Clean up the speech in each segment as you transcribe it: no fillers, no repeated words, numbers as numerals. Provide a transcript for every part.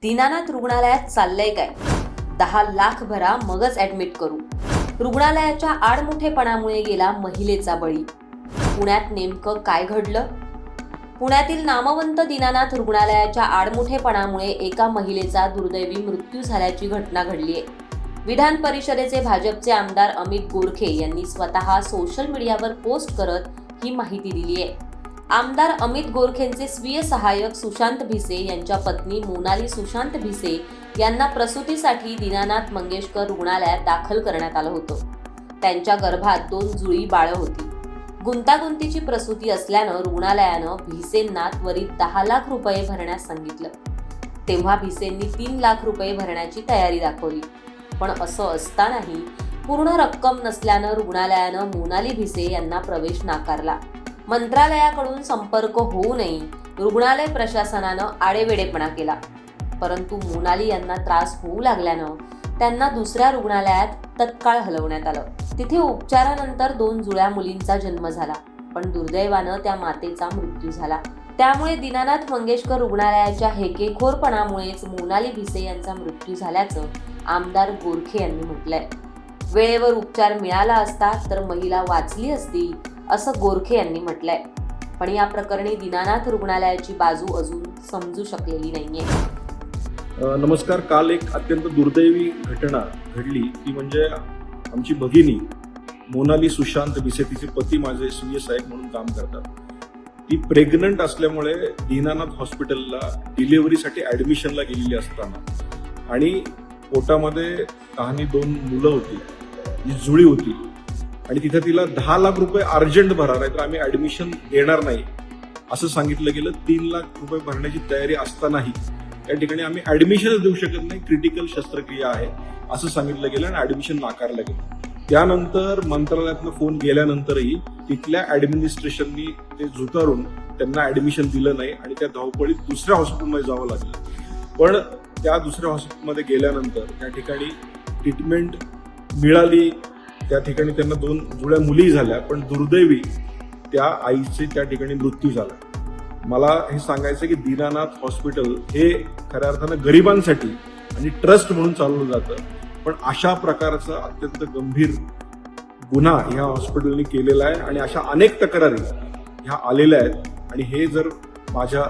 दीनानाथ रुग्णालयात चाललंय काय? 10 लाख भरा मगच ऍडमिट करू. रुग्णालयाच्या आडमुठेपणामुळे गेला महिलेचा बळी. पुण्यात नेमकं काय घडलं? पुण्यातील नामवंत दीनानाथ रुग्णालयाच्या आडमुठेपणामुळे एका महिलेचा दुर्दैवी मृत्यू झाल्याची घटना घडली आहे. विधान परिषदेचे भाजपचे आमदार अमित गोरखे यांनी स्वतः सोशल मीडियावर पोस्ट करत ही माहिती दिली आहे. आमदार अमित गोरखेंचे स्वीय सहाय्यक सुशांत भिसे यांच्या पत्नी मोनाली सुशांत भिसे यांना प्रसूतीसाठी दीनानाथ मंगेशकर रुग्णालयात दाखल करण्यात आलं होतं. त्यांच्या गर्भात 2 जुळी बाळं होती. गुंतागुंतीची प्रसूती असल्यानं रुग्णालयानं भिसेंना त्वरित 10 लाख रुपये भरण्यास सांगितलं. तेव्हा भिसेंनी 3 लाख रुपये भरण्याची तयारी दाखवली. पण असं असतानाही पूर्ण रक्कम नसल्यानं रुग्णालयानं मोनाली भिसे यांना प्रवेश नाकारला. मंत्रालयाकडून संपर्क होऊनही रुग्णालय प्रशासनानं आडेवेडेपणा केला. परंतु मोनाली यांना त्रास होऊ लागल्यानं त्यांना दुसऱ्या रुग्णालयात तत्काळ हलवण्यात आलं. तिथे उपचारानंतर 2 जुळ्या मुलींचा जन्म झाला. पण दुर्दैवानं त्या मातेचा मृत्यू झाला. त्यामुळे दीनानाथ मंगेशकर रुग्णालयाच्या हेकेखोरपणामुळेच मोनाली भिसे यांचा मृत्यू झाल्याचं आमदार गोरखे यांनी म्हटलंय. वेळेवर उपचार मिळाला असता तर महिला वाचली असती, असं गोरखे यांनी म्हटलंय. पण या प्रकरणी दीनानाथ रुग्णालयाची बाजू अजून समजू शकलेली नाहीये. नमस्कार. काल एक अत्यंत दुर्दैवी घटना घडली. ती म्हणजे आमची भगिनी मोनाली सुशांत भिसे, तिचे पती माझे स्वीय सहाय्यक म्हणून काम करतात. ती प्रेग्नंट असल्यामुळे दीनानाथ हॉस्पिटलला डिलिव्हरीसाठी ऍडमिशनला गेलेली असताना आणि पोटामध्ये तहानी 2 मुलं होती, जी जुळी होती आणि तिथे तिला 10 लाख रुपये अर्जंट भरा, नाही तर आम्ही ऍडमिशन देणार नाही असं सांगितलं गेलं. 3 लाख रुपये भरण्याची तयारी असतानाही त्या ठिकाणी आम्ही ऍडमिशनच देऊ शकत नाही, क्रिटिकल शस्त्रक्रिया आहे असं सांगितलं गेलं आणि ऍडमिशन नाकारलं गेलं. त्यानंतर मंत्रालयातनं फोन गेल्यानंतरही तिथल्या ऍडमिनिस्ट्रेशननी ते झुगारून त्यांना ऍडमिशन दिलं नाही आणि त्या धावपळीत दुसऱ्या हॉस्पिटलमध्ये जावं लागलं. पण त्या दुसऱ्या हॉस्पिटलमध्ये गेल्यानंतर त्या ठिकाणी ट्रीटमेंट मिळाली. त्या ठिकाणी त्यांना 2 जुळ्या मुली झाल्या. पण दुर्दैवी त्या आईचे त्या ठिकाणी मृत्यू झाला. मला हे सांगायचं की दीनानाथ हॉस्पिटल हे खऱ्या अर्थानं गरिबांसाठी आणि ट्रस्ट म्हणून चालवलं जातं. पण अशा प्रकारचा अत्यंत गंभीर गुन्हा ह्या हॉस्पिटलने केलेला आहे आणि अशा अनेक तक्रारी ह्या आलेल्या आहेत. आणि हे जर माझ्या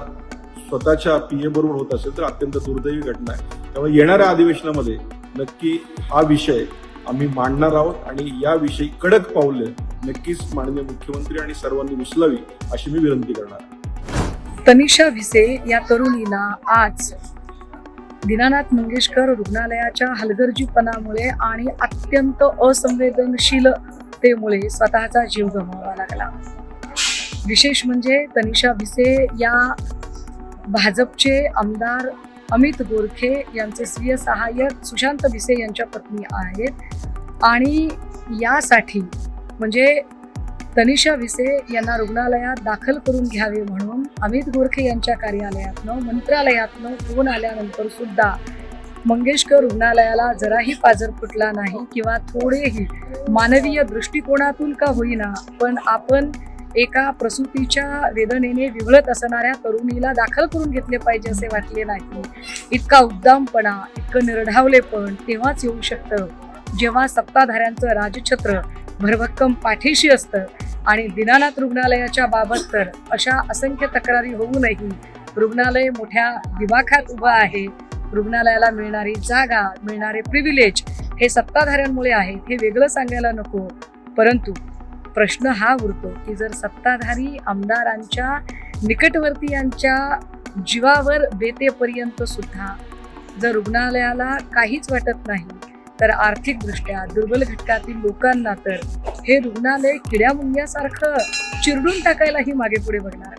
स्वतःच्या पीए बरोबर होत असेल तर अत्यंत दुर्दैवी घटना आहे. त्यामुळे येणाऱ्या अधिवेशनामध्ये नक्की हा विषय आम्ही मांडणार आहोत आणि याविषयी कडक पावले नक्कीच माननीय मुख्यमंत्री आणि सर्वांनी उचलावी अशी मी विनंती करणार. तनिषा भिसे या तरुणीला आज दीनानाथ मंगेशकर रुग्णालयाच्या हलगर्जीपणामुळे आणि अत्यंत असंवेदनशीलतेमुळे स्वतःचा जीव गमवावा लागला. विशेष म्हणजे तनिषा भिसे या भाजपचे आमदार अमित गोरखे यांचे स्वीय सहाय्यक सुशांत भिसे यांच्या पत्नी आहेत आणि यासाठी म्हणजे तनिषा भिसे यांना रुग्णालयात दाखल करून घ्यावे म्हणून अमित गोरखे यांच्या कार्यालयातनं मंत्रालयातनं फोन आल्यानंतर सुद्धा मंगेशकर रुग्णालयाला जराही पाजर फुटला नाही किंवा थोडेही मानवीय दृष्टिकोनातून का होईना पण आपण एका प्रसूतीच्या वेदनेने विवळत असणाऱ्या तरुणीला दाखल करून घेतले पाहिजे असे वाटले नाही. इतका उद्दामपणा, इतकं निर्ढावलेपण तेव्हाच येऊ शकतं जेव्हा सत्ताधाऱ्यांचं राजछत्र भरभक्कम पाठीशी असतं. आणि दीनानाथ रुग्णालयाच्या बाबत तर अशा असंख्य तक्रारी होऊनही रुग्णालय मोठ्या दिमाखात उभं आहे. रुग्णालयाला मिळणारी जागा, मिळणारे प्रिव्हिलेज हे सत्ताधाऱ्यांमुळे आहेत हे वेगळं सांगायला नको. परंतु प्रश्न हा उरतो की जर सत्ताधारी आमदारांच्या निकटवर्तीयांच्या जीवावर बेतेपर्यंत सुद्धा जर रुग्णालयाला काहीच वाटत नाही तर आर्थिकदृष्ट्या दुर्बल घटकातील लोकांना तर हे रुग्णालय किड्यामुंग्यासारखं चिरडून टाकायलाही मागे पुढे बघणार.